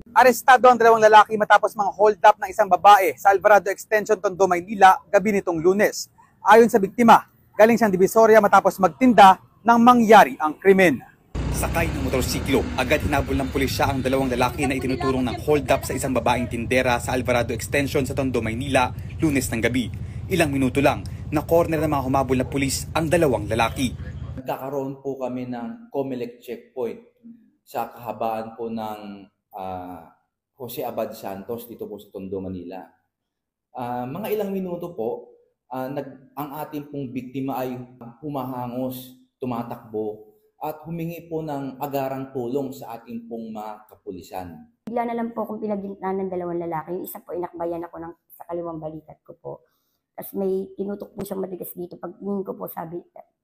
Arestado ang dalawang lalaki matapos mga hold up ng isang babae sa Alvarado Extension, Tondo, Maynila, gabi nitong Lunes. Ayon sa biktima, galing siyang Divisoria matapos magtinda nang mangyari ang krimen. Sakay ng motorsiklo, agad hinabol ng pulisya ang dalawang lalaki na itinuturong ng hold up sa isang babaeng tindera sa Alvarado Extension sa Tondo, Maynila, Lunes ng gabi. Ilang minuto lang, na-corner ng mga humabol na pulis ang dalawang lalaki. Nagkakaroon po kami ng COMELEC checkpoint sa kahabaan po ng Jose Abad Santos dito po sa Tondo, Manila. Mga ilang minuto po, ang ating pong biktima ay humahangos, tumatakbo at humingi po ng agarang tulong sa ating pong mga kapulisan. Bigla na lang po akong pinagintnan ng dalawang lalaki. Yung isa po, inakbayan ako sa kaliwang balikat ko po. Tapos may tinutok po siyang matigas dito. Pag tingin ko po,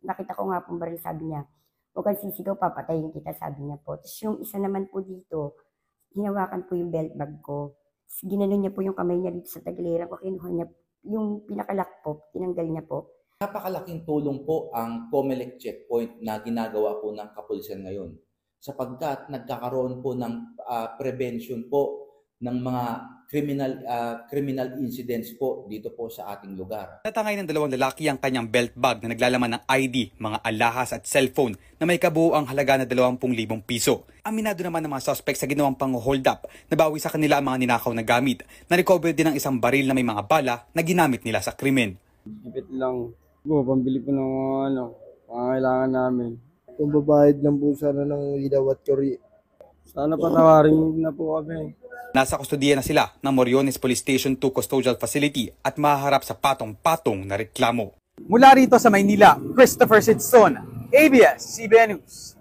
nakita ko nga pong baril, sabi niya, huwag kang sisigaw, papatayin kita, sabi niya po. Tapos yung isa naman po dito, hinawakan po yung belt bag ko. Ginanon niya po yung kamay niya dito sa tagiliran ko. Kinuha niya yung pinakalak po, tinanggal niya po. Napakalaking tulong po ang COMELEC checkpoint na ginagawa po ng kapulisan ngayon. Sapagkat nagkakaroon po ng prevention po ng mga criminal incidents po dito po sa ating lugar. Natangay ng dalawang lalaki ang kanyang belt bag na naglalaman ng ID, mga alahas at cellphone na may kabuuang halaga na 20,000 piso. Aminado naman ng mga suspect sa ginawang pang-hold up, nabawi sa kanila ang mga ninakaw na gamit. Na-recover din ang isang baril na may mga bala na ginamit nila sa krimen. Ipit lang po, pambili po ng pangangailangan namin. Kung babayad lang po sana ng ilaw at kuri. Sana patawarin na po kami. Nasa kustodiya na sila ng Moriones Police Station 2 Custodial Facility at mahaharap sa patong-patong na reklamo. Mula rito sa Maynila, Christopher Sidson, ABS-CBN News.